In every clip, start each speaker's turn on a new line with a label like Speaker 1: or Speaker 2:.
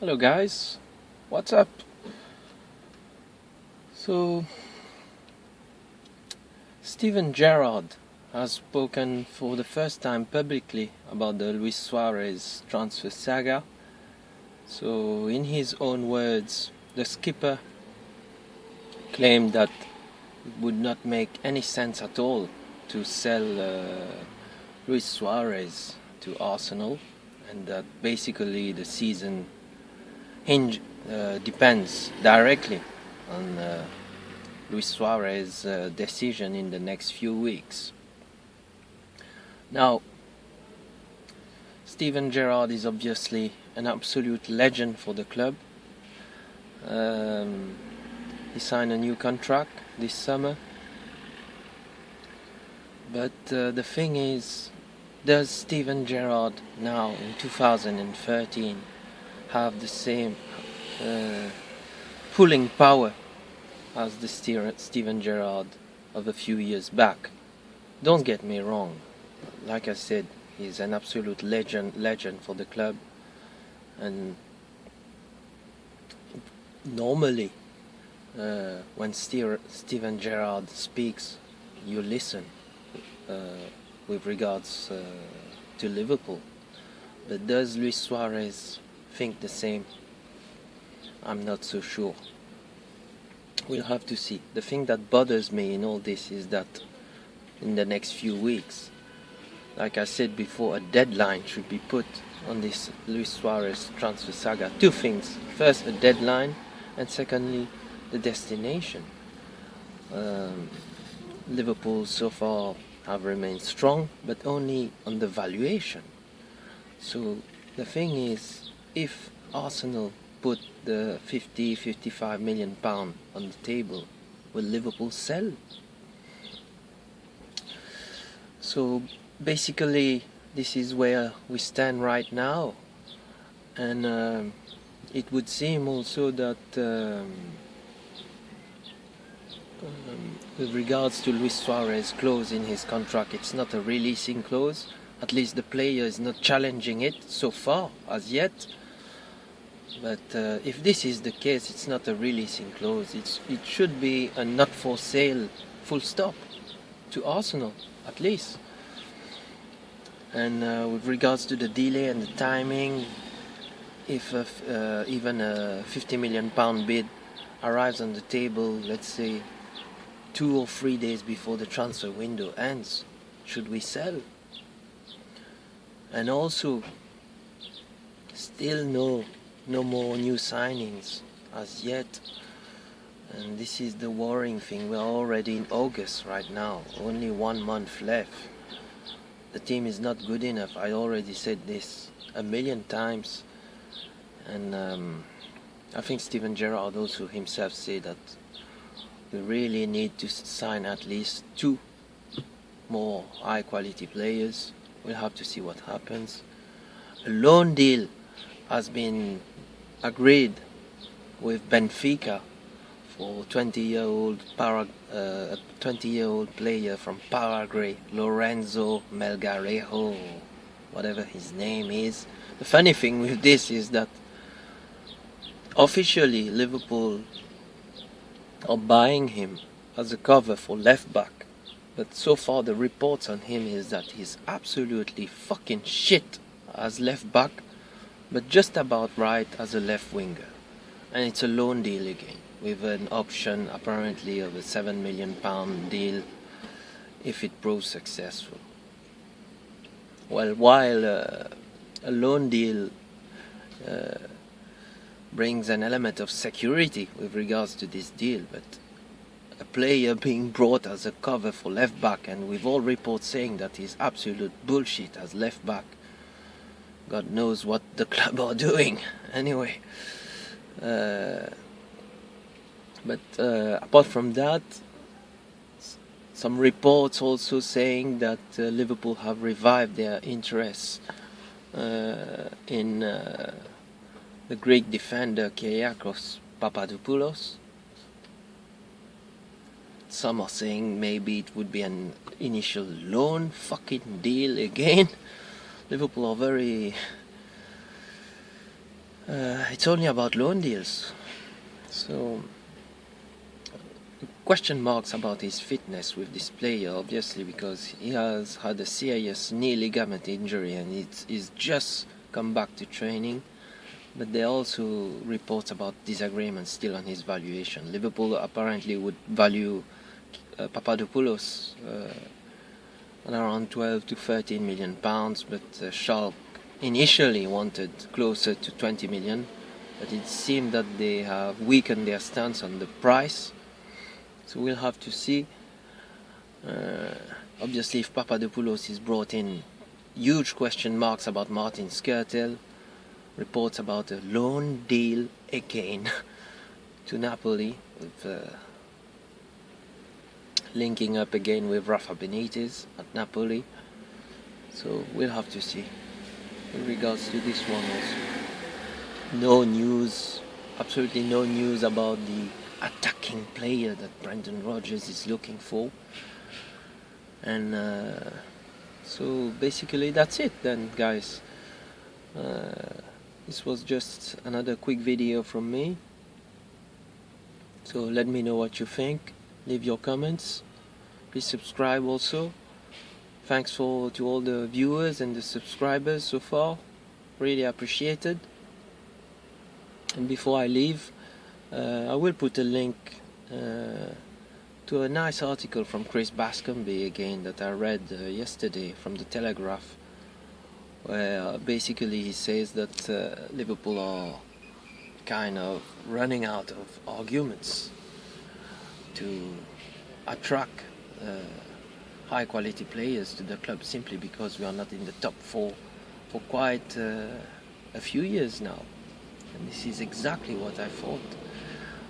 Speaker 1: Hello guys, what's up? So, Steven Gerrard has spoken for the first time publicly about the Luis Suarez transfer saga. So, in his own words, the skipper claimed that it would not make any sense at all to sell Luis Suarez to Arsenal, and that basically the season depends directly on Luis Suarez's decision in the next few weeks. Now, Steven Gerrard is obviously an absolute legend for the club. He signed a new contract this summer. But the thing is, does Steven Gerrard now in 2013 have the same pulling power as the Steven Gerrard of a few years back? Don't get me wrong, like I said, he's an absolute legend for the club, and normally when Steven Gerrard speaks, you listen with regards to Liverpool. But does Luis Suarez think the same? I'm not so sure. We'll have to see. The thing that bothers me in all this is that in the next few weeks, like I said before, a deadline should be put on this Luis Suarez transfer saga. Two things. First, a deadline, and secondly, the destination. Liverpool so far have remained strong, but only on the valuation. So the thing is, if Arsenal put the 55 million pound on the table, will Liverpool sell? So basically this is where we stand right now, and it would seem also that with regards to Luis Suarez clause in his contract, it's not a releasing clause. At least the player is not challenging it so far as yet. But if this is the case, it's not a releasing clause. It should be a not for sale full stop to Arsenal at least. And with regards to the delay and the timing, if even a 50 million pound bid arrives on the table, let's say 2 or 3 days before the transfer window ends, should we sell? And also, still no more new signings as yet. And this is the worrying thing. We're already in August right now, only 1 month left. The team is not good enough. I already said this a million times, and I think Steven Gerrard also himself said that we really need to sign at least 2 more high quality players. We'll have to see what happens. A loan deal has been agreed with Benfica for 20-year-old player from Paraguay, Lorenzo Melgarejo, whatever his name is. The funny thing with this is that officially Liverpool are buying him as a cover for left back, but so far the reports on him is that he's absolutely fucking shit as left back, but just about right as a left winger. And it's a loan deal again, with an option apparently of a 7 million pound deal if it proves successful. Well, while a loan deal brings an element of security with regards to this deal, but a player being brought as a cover for left back, and with all reports saying that he's absolute bullshit as left back, God knows what the club are doing anyway. But apart from that, some reports also saying that Liverpool have revived their interest in the Greek defender Kyriakos Papadopoulos. Some are saying maybe it would be an initial loan fucking deal again. Liverpool are very It's only about loan deals. So question marks about his fitness with this player, obviously, because he has had a serious knee ligament injury and he's just come back to training. But there are also reports about disagreements still on his valuation. Liverpool apparently would value Papadopoulos on around 12 to 13 million pounds, but Schalke initially wanted closer to 20 million, but it seemed that they have weakened their stance on the price. So we'll have to see. Obviously, if Papadopoulos is brought in, huge question marks about Martin Skrtel. Reports about a loan deal again to Napoli, with linking up again with Rafa Benitez at Napoli. So we'll have to see. In regards to this one also, no news, absolutely no news about the attacking player that Brendan Rodgers is looking for. And so basically that's it then, guys. This was just another quick video from me. So let me know what you think. Leave your comments. Please subscribe also. Thanks to all the viewers and the subscribers so far. Really appreciated. And before I leave, I will put a link to a nice article from Chris BASCOMBE again that I read yesterday from the Telegraph, where basically he says that Liverpool are kind of running out of arguments to attract high quality players to the club, simply because we are not in the top 4 for quite a few years now. And this is exactly what I thought.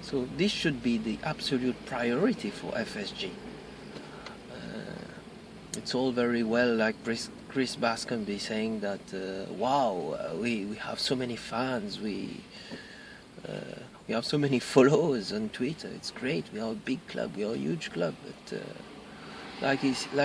Speaker 1: So this should be the absolute priority for FSG. It's all very well, like Chris BASCOMBE saying that wow, we have so many fans, we have so many followers on Twitter. It's great. We are a big club. We are a huge club. But like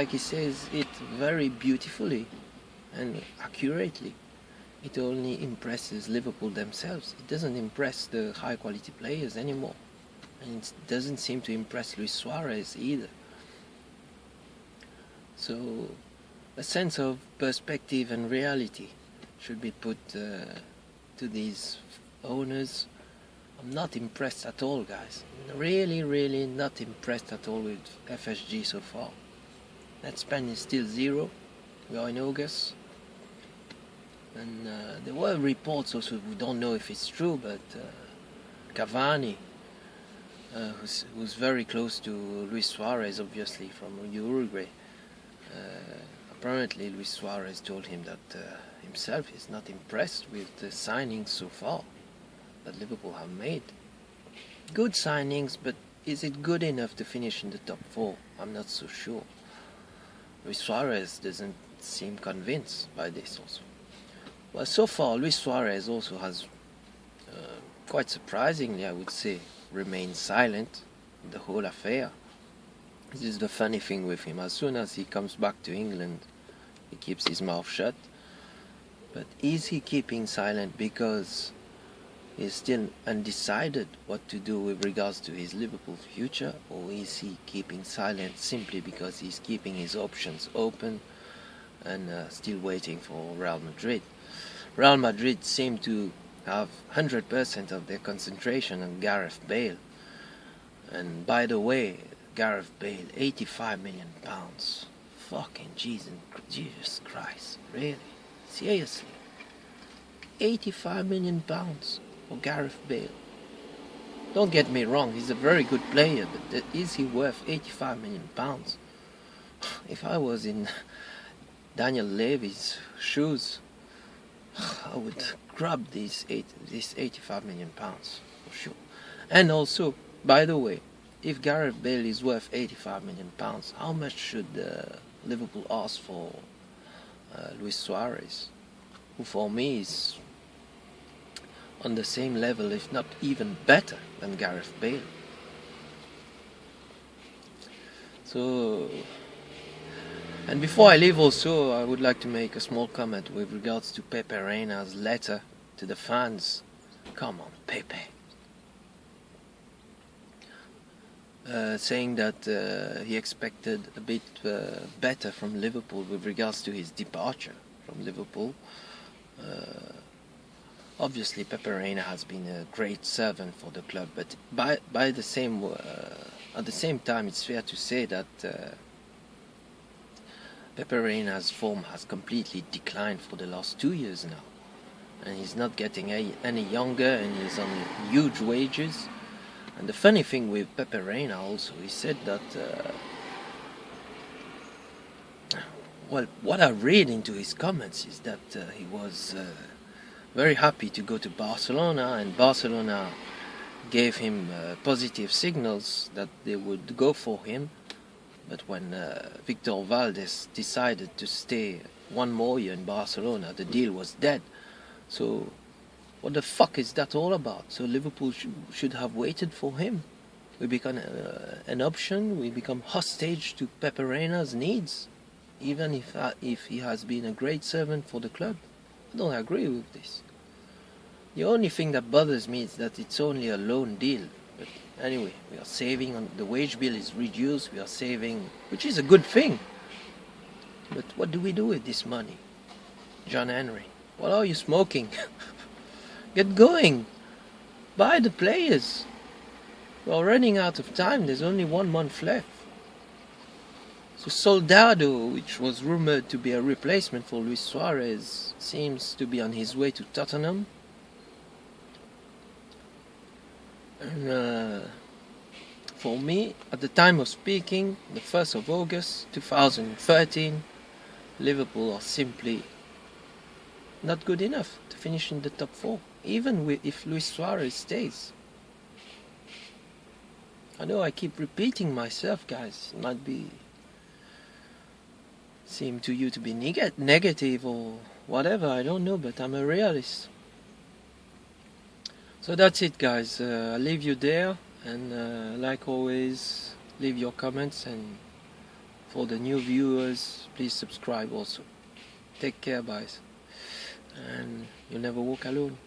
Speaker 1: he says it very beautifully and accurately, it only impresses Liverpool themselves. It doesn't impress the high quality players anymore, and it doesn't seem to impress Luis Suarez either. So a sense of perspective and reality should be put to these owners. I'm not impressed at all, guys. Really not impressed at all with FSG so far. Net spend is still 0. We are in August. And there were reports also, we don't know if it's true, but Cavani, who's very close to Luis Suarez, obviously, from Uruguay, apparently Luis Suarez told him that himself is not impressed with the signings so far that Liverpool have made. Good signings, but is it good enough to finish in the top 4? I'm not so sure. Luis Suarez doesn't seem convinced by this also. Well, so far Luis Suarez also has, quite surprisingly I would say, remained silent in the whole affair. This is the funny thing with him. As soon as he comes back to England, he keeps his mouth shut. But is he keeping silent because he's still undecided what to do with regards to his Liverpool future, or is he keeping silent simply because he's keeping his options open and still waiting for Real Madrid? Real Madrid seem to have 100% of their concentration on Gareth Bale. And by the way, Gareth Bale, 85 million pounds. Fucking Jesus Christ, really? Seriously? 85 million pounds for Gareth Bale. Don't get me wrong, he's a very good player, but is he worth 85 million pounds? If I was in Daniel Levy's shoes, I would grab these 85 million pounds for sure. And also, by the way, if Gareth Bale is worth 85 million pounds, how much should Liverpool ask for Luis Suarez, who for me is on the same level, if not even better than Gareth Bale? So, and before I leave also, I would like to make a small comment with regards to Pepe Reina's letter to the fans Come on, Pepe. Saying that he expected a bit better from Liverpool with regards to his departure from Liverpool. Obviously, Pepe Reina has been a great servant for the club, but at the same time, it's fair to say that Pepe Reina's form has completely declined for the last 2 years now, and he's not getting any younger, and he's on huge wages. And the funny thing with Pepe Reina also, he said that, well, what I read into his comments is that he was very happy to go to Barcelona, and Barcelona gave him positive signals that they would go for him. But when Victor Valdés decided to stay one more year in Barcelona, the deal was dead. So what the fuck is that all about? So Liverpool should have waited for him. We become an option. We become hostage to Pepe Reina's needs, even if he has been a great servant for the club. I don't agree with this. The only thing that bothers me is that it's only a loan deal. But anyway, we are saving on the wage bill is reduced. We are saving, which is a good thing. But what do we do with this money? John Henry, what are you smoking? Get going. Buy the players. We're running out of time. There's only 1 month left. So Soldado, which was rumored to be a replacement for Luis Suarez, seems to be on his way to Tottenham. And for me, at the time of speaking, the 1st of August 2013, Liverpool are simply not good enough to finish in the top 4, even if Luis Suarez stays. I know I keep repeating myself, guys. It might seem to you to be negative or whatever, I don't know, but I'm a realist. So that's it, guys. I'll leave you there, and like always, leave your comments, and for the new viewers, please subscribe also. Take care, guys, and you'll never walk alone.